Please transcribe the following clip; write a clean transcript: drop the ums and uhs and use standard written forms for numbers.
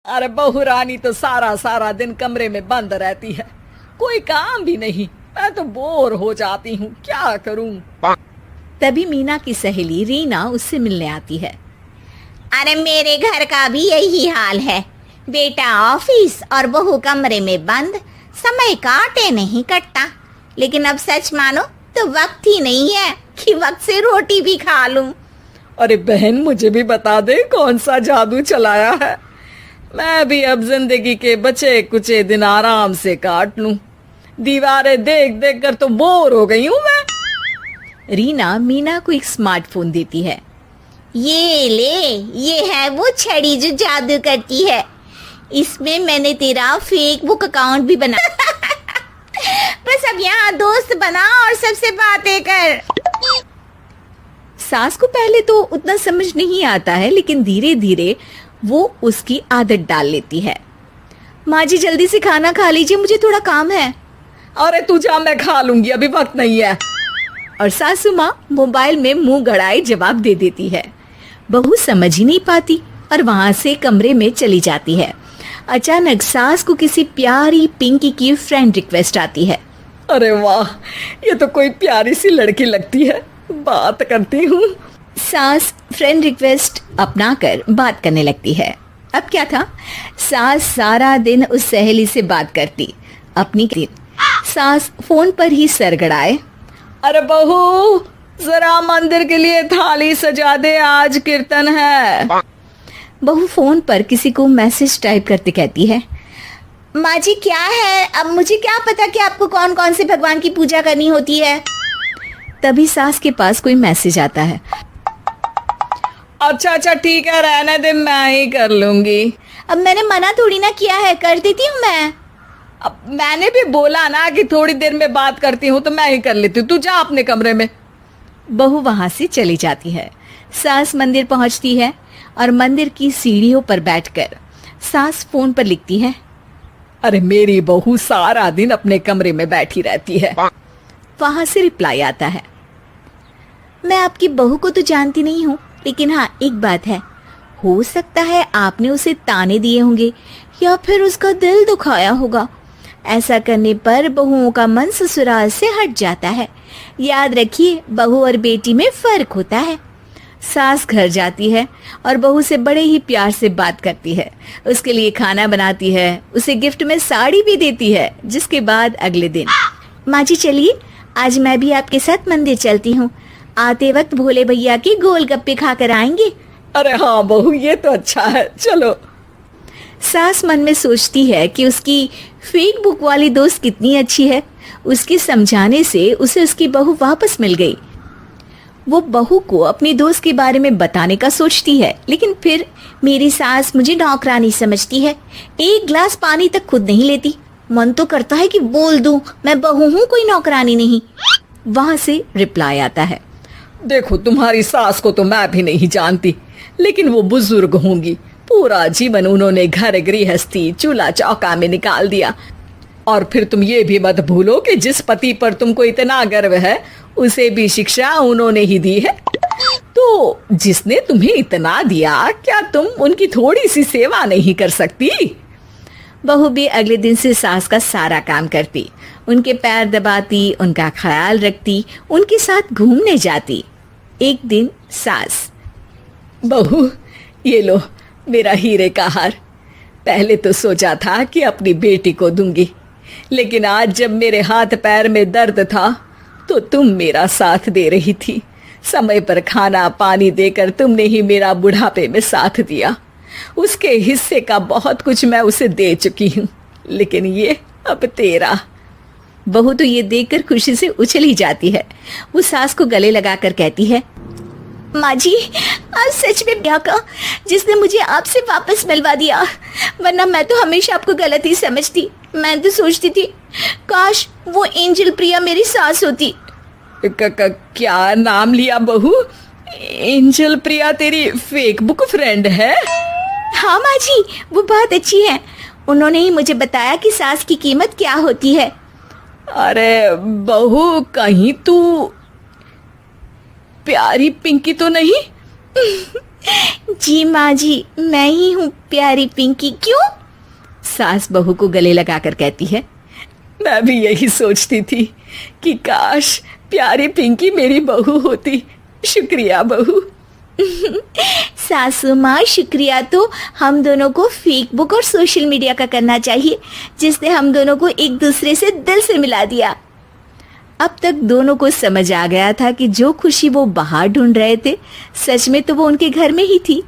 अरे बहू रानी तो सारा सारा दिन कमरे में बंद रहती है, कोई काम भी नहीं। मैं तो बोर हो जाती हूँ, क्या करूँ। तभी मीना की सहेली रीना उससे मिलने आती है। अरे मेरे घर का भी यही हाल है, बेटा ऑफिस और बहू कमरे में बंद, समय काटे नहीं कटता। लेकिन अब सच मानो तो वक्त ही नहीं है कि वक्त से रोटी भी खा लूं। अरे बहन, मुझे भी बता दे कौन सा जादू चलाया है। मैं भी अब जिंदगी के बचे कुचे दिन आराम से काट लूं। दीवारें देख देख कर तो बोर हो गई हूं मैं। रीना मीना को एक स्मार्टफोन देती है। ये ले, ये है वो छड़ी जो जादू करती है। इसमें मैंने तेरा फेसबुक अकाउंट भी बना बस अब यहाँ दोस्त बना और सबसे बातें कर। सास को पहले तो उतना समझ नहीं आता है, लेकिन धीरे धीरे वो उसकी आदत डाल लेती है। माँ जी जल्दी से खाना खा लीजिए, मुझे थोड़ा काम है। अरे तू जा, मैं खा लूंगी, अभी वक्त नहीं है। और सासू माँ मोबाइल में मुंह गड़ाए जवाब दे देती है। बहू समझ ही नहीं पाती और वहां से कमरे में चली जाती है। अचानक सास को किसी प्यारी पिंकी की फ्रेंड रिक्वेस्ट आती है। अरे वाह, ये तो कोई प्यारी सी लड़की लगती है, बात करती हूँ। सास फ्रेंड रिक्वेस्ट अपनाकर बात करने लगती है। अब क्या था, सास सारा दिन उस सहेली से बात करती। अपनी सास फोन पर ही सरगड़ाए। अरे बहू, जरा मंदिर के लिए थाली सजा दे, आज कीर्तन है। बहू फोन पर किसी को मैसेज टाइप करते कहती है। माँ जी क्या है, अब मुझे क्या पता कि आपको कौन कौन से भगवान की पूजा करनी होती है। तभी सास के पास कोई मैसेज आता है। अच्छा अच्छा ठीक है, रहने दे, मैं ही कर लूंगी। अब मैंने मना थोड़ी ना किया है, कर देती हूँ मैं। अब मैंने भी बोला ना कि थोड़ी देर में बात करती हूँ, तो मैं ही कर लेती हूँ, तू जा अपने कमरे में। बहू वहां से चली जाती है। सास मंदिर पहुंचती है और मंदिर की सीढ़ियों पर बैठकर सास फोन पर लिखती है। अरे मेरी बहू सारा दिन अपने कमरे में बैठी रहती है। वहां से रिप्लाई आता है। मैं आपकी बहू को तो जानती नहीं हूँ, लेकिन हाँ एक बात है, हो सकता है आपने उसे ताने दिए होंगे या फिर उसका दिल दुखाया होगा। ऐसा करने पर बहुओं का मन ससुराल से हट जाता है। याद रखिए, बहू और बेटी में फर्क होता है। सास घर जाती है और बहू से बड़े ही प्यार से बात करती है। उसके लिए खाना बनाती है, उसे गिफ्ट में साड़ी भी देती है। जिसके बाद अगले दिन, माँ जी चलिए, आज मैं भी आपके साथ मंदिर चलती हूँ। आते वक्त भोले भैया के गोलगप्पे खाकर आएंगे। अरे हाँ बहू, ये तो अच्छा है, चलो। सास मन में सोचती है कि उसकी फेसबुक वाली दोस्त कितनी अच्छी है। उसके समझाने से उसे उसकी बहू वापस मिल गई। वो बहू को अपनी दोस्त के बारे में बताने का सोचती है, लेकिन फिर मेरी सास मुझे नौकरानी समझती है, एक गिलास पानी तक खुद नहीं लेती। मन तो करता है कि बोल दूं, मैं बहू हूँ, कोई नौकरानी नहीं। वहां से रिप्लाई आता है। देखो, तुम्हारी सास को तो मैं भी नहीं जानती, लेकिन वो बुजुर्ग होंगी। पूरा जीवन उन्होंने घर गृहस्थी चूल्हा चौका में निकाल दिया। और फिर तुम ये भी मत भूलो कि जिस पति पर तुमको इतना गर्व है, उसे भी शिक्षा उन्होंने ही दी है। तो जिसने तुम्हें इतना दिया, क्या तुम उनकी थोड़ी सी सेवा नहीं कर सकती? बहू भी अगले दिन से सास का सारा काम करती, उनके पैर दबाती, उनका ख्याल रखती, उनके साथ घूमने जाती। एक दिन सास, बहू ये लो मेरा हीरे का हार। पहले तो सोचा था कि अपनी बेटी को दूंगी, लेकिन आज जब मेरे हाथ पैर में दर्द था तो तुम मेरा साथ दे रही थी। समय पर खाना पानी देकर तुमने ही मेरा बुढ़ापे में साथ दिया। उसके हिस्से का बहुत कुछ मैं उसे दे चुकी हूँ, लेकिन ये अब तेरा। बहू तो ये देखकर खुशी से उछली जाती है। वो सास को गले लगाकर कहती है, माँ जी आज सच में क्या कहा, जिसने मुझे आपसे वापस मिलवा दिया, वरना मैं तो हमेशा आपको गलत ही समझती। मैं तो सोचती थी काश वो एंजल प्रिया मेरी सास होती। क्या नाम लिया बहू? एंजल प्रिया तेरी फेसबुक फ्रेंड है? हाँ माँ जी, वो बहुत अच्छी है। उन्होंने ही मुझे बताया कि सास की कीमत क्या होती है। अरे बहू, कहीं तू प्यारी पिंकी तो नहीं? जी माँ जी, मैं ही हूँ प्यारी पिंकी। क्यों? सास बहू को गले लगाकर कहती है। मैं भी यही सोचती थी कि काश प्यारी पिंकी मेरी बहू होती। शुक्रिया बहू। सासू माँ, शुक्रिया तो हम दोनों को फेसबुक और सोशल मीडिया का करना चाहिए, जिसने हम दोनों को एक दूसरे से दिल से मिला दिया। अब तक दोनों को समझ आ गया था कि जो खुशी वो बाहर ढूंढ रहे थे, सच में तो वो उनके घर में ही थी।